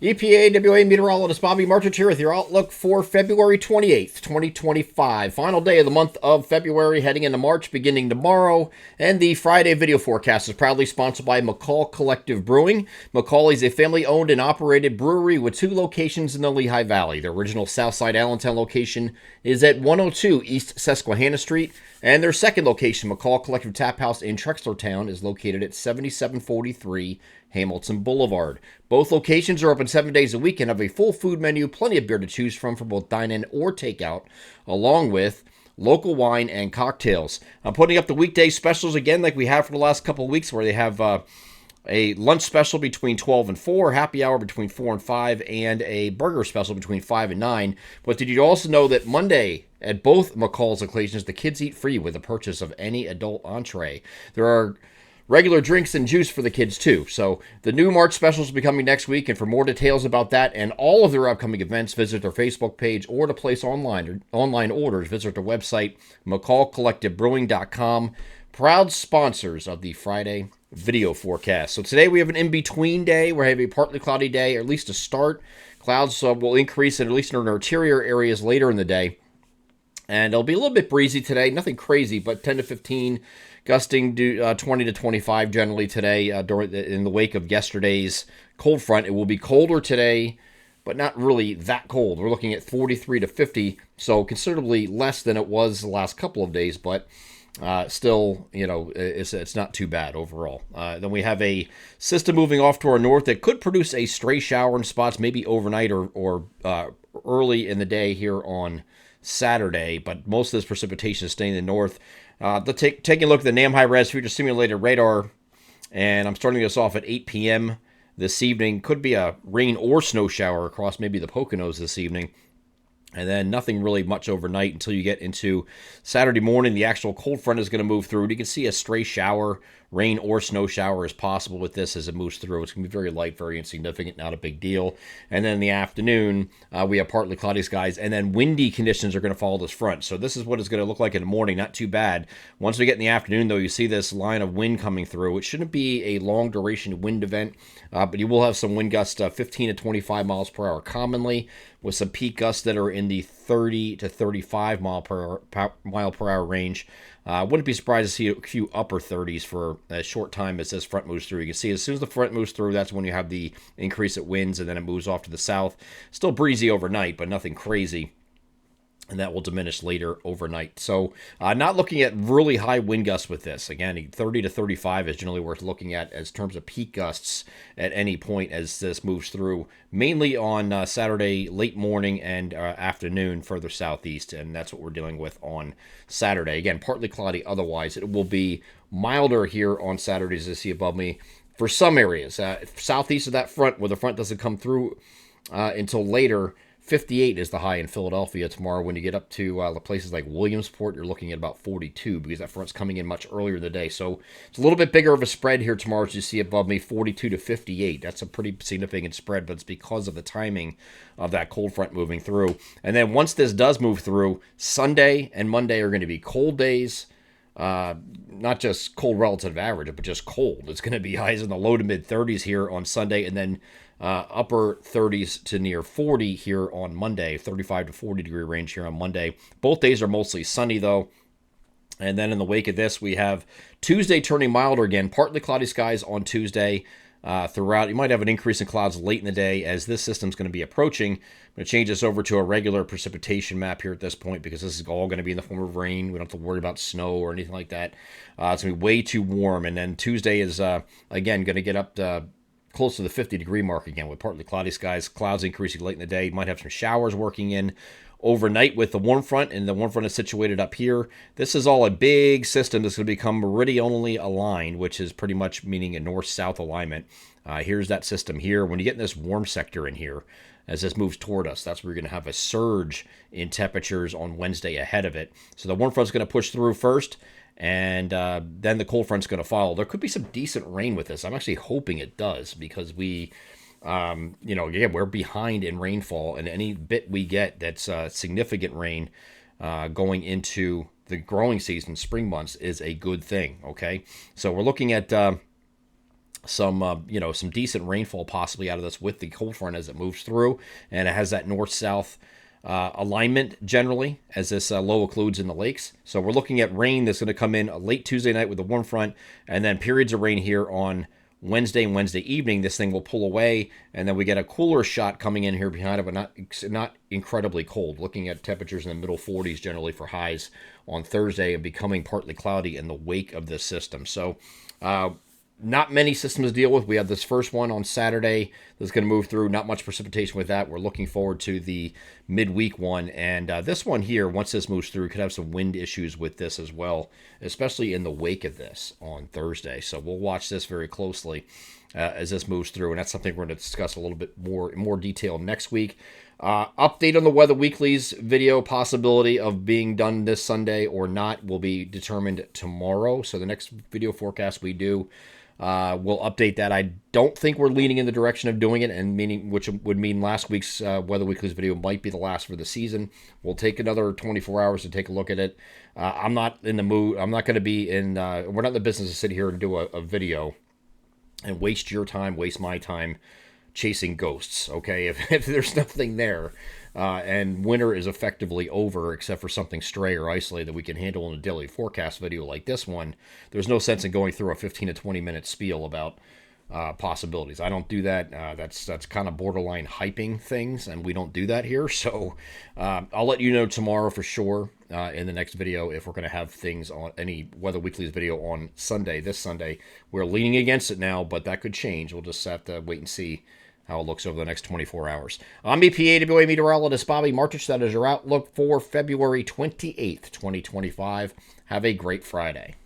EPAWA meteorologist Bobby Martich here with your outlook for February 28th, 2025. Final day of the month of February, heading into March, beginning tomorrow. And the Friday video forecast is proudly sponsored by McCall Collective Brewing. McCall is a family-owned and operated brewery with 2 locations in the Lehigh Valley. Their original Southside Allentown location is at 102 East Susquehanna Street. And their second location, McCall Collective Tap House in Trexlertown, is located at 7743 Hamilton Boulevard. Both locations are open 7 days a week and have a full food menu, plenty of beer to choose from for both dine-in or takeout, along with local wine and cocktails. I'm putting up the weekday specials again like we have for the last couple of weeks, where they have a lunch special between 12 and 4, happy hour between 4 and 5, and a burger special between 5 and 9. But did you also know that Monday at both McCall's locations, the kids eat free with the purchase of any adult entree? There are regular drinks and juice for the kids too. So the new March specials will be coming next week, and for more details about that and all of their upcoming events, visit their Facebook page, or to place online orders, visit their website, mccallcollectivebrewing.com. Proud sponsors of the Friday video forecast. So today we have an in-between day. We have a partly cloudy day, or at least a start. Clouds will increase, at least in our interior areas later in the day. And it'll be a little bit breezy today. Nothing crazy, but 10 to 15, gusting 20 to 25 generally today in the wake of yesterday's cold front. It will be colder today, but not really that cold. We're looking at 43 to 50, so considerably less than it was the last couple of days, but still, it's not too bad overall. Then we have a system moving off to our north that could produce a stray shower in spots, maybe overnight or early in the day here on Saturday, but most of this precipitation is staying in the north. Taking a look at the NAM high-res future simulated radar, and I'm starting this off at 8 p.m. this evening. Could be a rain or snow shower across maybe the Poconos this evening. And then nothing really much overnight until you get into Saturday morning. The actual cold front is going to move through. You can see a stray shower, rain or snow shower is possible with this as it moves through. It's going to be very light, very insignificant, not a big deal. And then in the afternoon, we have partly cloudy skies, and then windy conditions are going to follow this front. So this is what it's going to look like in the morning. Not too bad. Once we get in the afternoon, though, you see this line of wind coming through. It shouldn't be a long duration wind event, but you will have some wind gusts 15 to 25 miles per hour commonly, with some peak gusts that are in the 30 to 35 mile per hour range. Wouldn't be surprised to see a few upper 30s for a short time as this front moves through. You can see as soon as the front moves through, that's when you have the increase at winds, and then it moves off to the south. Still breezy overnight, but nothing crazy. And that will diminish later overnight. So not looking at really high wind gusts with this. Again, 30 to 35 is generally worth looking at as terms of peak gusts at any point as this moves through, mainly on Saturday late morning and afternoon further southeast. And that's what we're dealing with on Saturday. Again, partly cloudy otherwise. It will be milder here on Saturday, as you see above me, for some areas. Southeast of that front, where the front doesn't come through until later, 58 is the high in Philadelphia tomorrow. When you get up to places like Williamsport, you're looking at about 42 because that front's coming in much earlier in the day. So it's a little bit bigger of a spread here tomorrow, as you see above me, 42 to 58. That's a pretty significant spread, but it's because of the timing of that cold front moving through. And then once this does move through, Sunday and Monday are going to be cold days. Not just cold relative average, but just cold. It's going to be highs in the low to mid 30s here on Sunday, and then upper 30s to near 40 here on Monday, 35 to 40 degree range here on Monday. Both days are mostly sunny though. And then in the wake of this, we have Tuesday turning milder again, partly cloudy skies on Tuesday. Throughout, you might have an increase in clouds late in the day as this system's going to be approaching. I'm going to change this over to a regular precipitation map here at this point, because this is all going to be in the form of rain. We don't have to worry about snow or anything like that. It's going to be way too warm. And then Tuesday is, again, going to get up to close to the 50-degree mark again with partly cloudy skies. Clouds increasing late in the day. You might have some showers working in overnight with the warm front, and the warm front is situated up here. This is all a big system that's going to become meridionally aligned, which is pretty much meaning a north-south alignment. Here's that system here. When you get in this warm sector in here, as this moves toward us, that's where you're going to have a surge in temperatures on Wednesday ahead of it. So the warm front's going to push through first, and then the cold front's going to follow. There could be some decent rain with this. I'm actually hoping it does, because we're behind in rainfall, and any bit we get that's significant rain going into the growing season, spring months, is a good thing. Okay, so we're looking at some decent rainfall possibly out of this with the cold front as it moves through, and it has that north-south alignment generally as this low occludes in the lakes. So we're looking at rain that's going to come in late Tuesday night with the warm front, and then periods of rain here on Wednesday and Wednesday evening. This thing will pull away, and then we get a cooler shot coming in here behind it, but not incredibly cold. Looking at temperatures in the middle 40s generally for highs on Thursday, and becoming partly cloudy in the wake of this system. So not many systems to deal with. We have this first one on Saturday that's going to move through. Not much precipitation with that. We're looking forward to the midweek one. And this one here, once this moves through, could have some wind issues with this as well, especially in the wake of this on Thursday. So we'll watch this very closely as this moves through. And that's something we're going to discuss a little bit more in more detail next week. Update on the Weather Weekly's video possibility of being done this Sunday or not will be determined tomorrow. So the next video forecast we do, we'll update that. I don't think we're leaning in the direction of doing it, and which would mean last week's Weather Weekly's video might be the last for the season. We'll take another 24 hours to take a look at it. I'm not in the mood. I'm not going to be in. We're not in the business to sit here and do a video and waste your time, waste my time chasing ghosts. Okay, if there's nothing there. And winter is effectively over, except for something stray or isolated that we can handle in a daily forecast video like this one. There's no sense in going through a 15 to 20 minute spiel about possibilities. I don't do that. That's kind of borderline hyping things, and we don't do that here. So I'll let you know tomorrow for sure in the next video if we're going to have things on any Weather Weekly's video on Sunday. This Sunday, we're leaning against it now, but that could change. We'll just have to wait and see how it looks over the next 24 hours. I'm EPAWA meteorologist Bobby Martich. That is your outlook for February 28th, 2025. Have a great Friday.